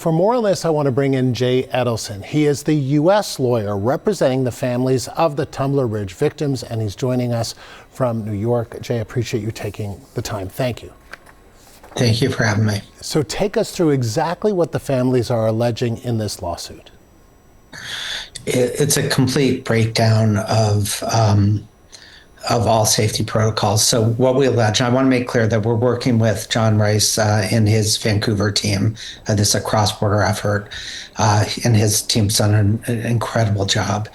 For more on this, I want to bring in Jay Edelson. He is the U.S. lawyer representing the families of the Tumbler Ridge victims, and he's joining us from New York. Jay, I appreciate you taking the time. Thank you. Thank you for having me. So take us through exactly what the families are alleging in this lawsuit. It's a complete breakdown of all safety protocols. So what we allege, and I want to make clear that we're working with John Rice and his Vancouver team. This is a cross-border effort, and his team's done an incredible job.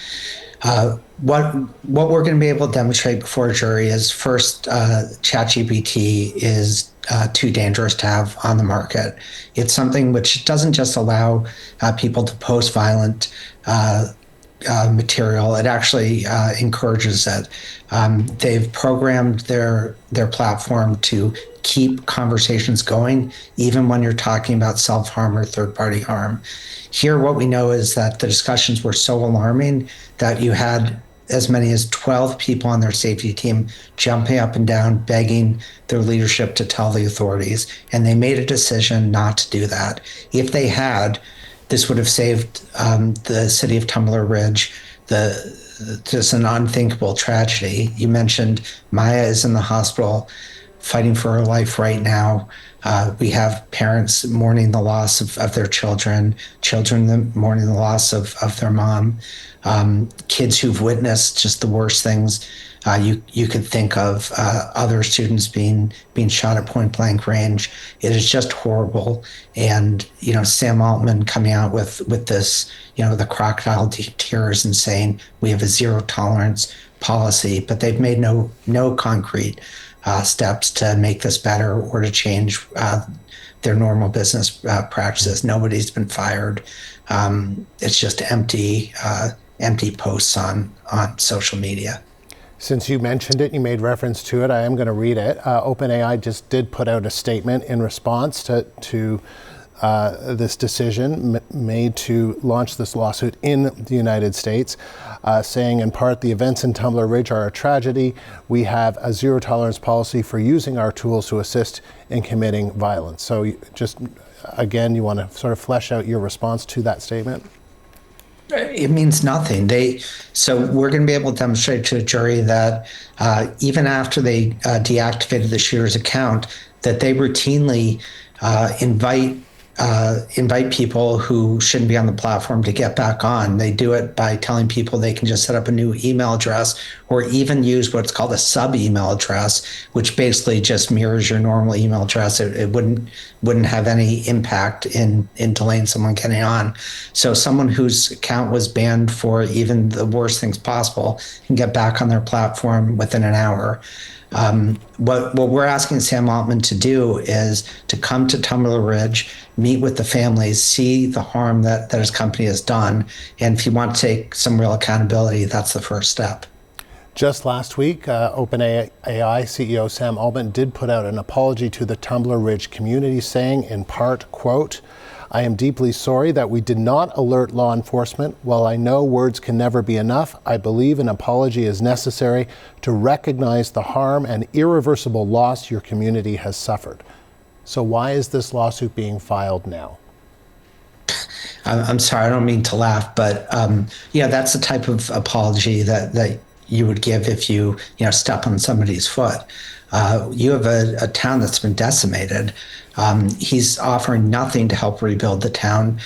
What we're going to be able to demonstrate before a jury is, first, ChatGPT is too dangerous to have on the market. It's something which doesn't just allow people to post violent material. It actually encourages it. They've programmed their platform to keep conversations going, even when you're talking about self-harm or third-party harm. Here, what we know is that the discussions were so alarming that you had as many as 12 people on their safety team jumping up and down, begging their leadership to tell the authorities, and they made a decision not to do that. If they had, this would have saved the city of Tumbler Ridge just an unthinkable tragedy. You mentioned Maya is in the hospital fighting for her life right now. We have parents mourning the loss of their children mourning the loss of their mom, kids who've witnessed just the worst things you could think of, other students being shot at point blank range. It is just horrible. And, Sam Altman coming out with this, the crocodile tears and saying we have a zero tolerance policy, but they've made no concrete steps to make this better or to change their normal business practices. Nobody's been fired. It's just empty posts on social media. Since you mentioned it, you made reference to it, I am going to read it. OpenAI just did put out a statement in response to this decision made to launch this lawsuit in the United States, saying in part, the events in Tumbler Ridge are a tragedy. We have a zero tolerance policy for using our tools to assist in committing violence. So just, again, you want to sort of flesh out your response to that statement? It means nothing. So we're going to be able to demonstrate to a jury that even after they deactivated the shooter's account, that they routinely invite people who shouldn't be on the platform to get back on. They do it by telling people they can just set up a new email address or even use what's called a sub-email address, which basically just mirrors your normal email address. It wouldn't have any impact in delaying someone getting on. So someone whose account was banned for even the worst things possible can get back on their platform within an hour. What we're asking Sam Altman to do is to come to Tumbler Ridge, meet with the families, see the harm that his company has done, and if you want to take some real accountability, that's the first step. Just last week, OpenAI CEO Sam Altman did put out an apology to the Tumbler Ridge community, saying in part, quote, I am deeply sorry that we did not alert law enforcement. While I know words can never be enough, I believe an apology is necessary to recognize the harm and irreversible loss your community has suffered. So why is this lawsuit being filed now? I'm sorry, I don't mean to laugh, but that's the type of apology that you would give if you step on somebody's foot. You have a town that's been decimated. He's offering nothing to help rebuild the town.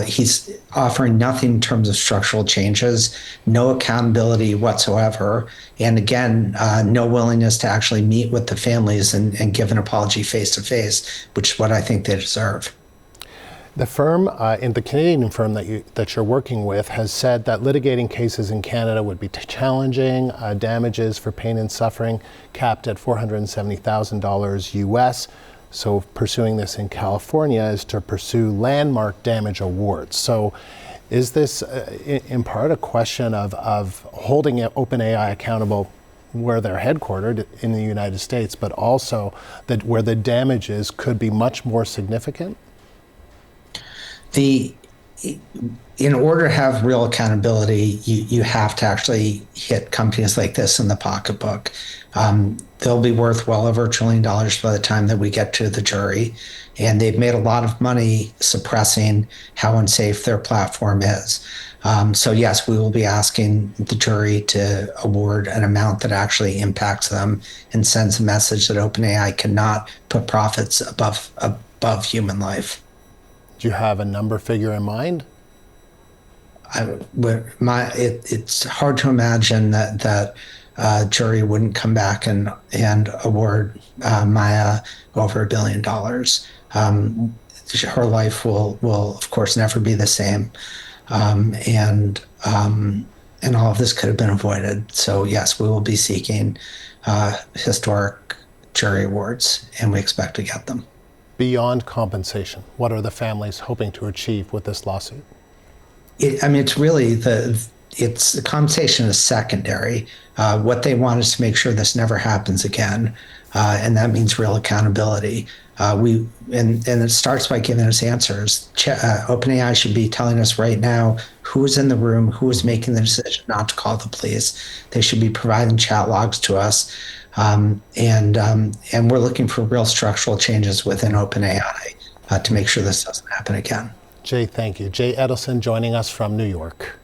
He's offering nothing in terms of structural changes, no accountability whatsoever. And again, no willingness to actually meet with the families and give an apology face to face, which is what I think they deserve. The firm, the Canadian firm that you're working with, has said that litigating cases in Canada would be challenging. Damages for pain and suffering capped at $470,000 US. So pursuing this in California is to pursue landmark damage awards. So is this in part a question of holding OpenAI accountable where they're headquartered in the United States, but also that where the damages could be much more significant? In order to have real accountability, you have to actually hit companies like this in the pocketbook. they'll be worth well over $1 trillion by the time that we get to the jury. And they've made a lot of money suppressing how unsafe their platform is. So yes, we will be asking the jury to award an amount that actually impacts them and sends a message that OpenAI cannot put profits above human life. Do you have a number figure in mind? It's hard to imagine that jury wouldn't come back and award Maya over $1 billion. Her life will of course never be the same, and all of this could have been avoided. So yes, we will be seeking historic jury awards, and we expect to get them. Beyond compensation, what are the families hoping to achieve with this lawsuit? It's really the compensation is secondary. What they want is to make sure this never happens again, and that means real accountability. And it starts by giving us answers. OpenAI should be telling us right now who is in the room, who is making the decision not to call the police. They should be providing chat logs to us, and we're looking for real structural changes within OpenAI to make sure this doesn't happen again. Jay, thank you. Jay Edelson joining us from New York.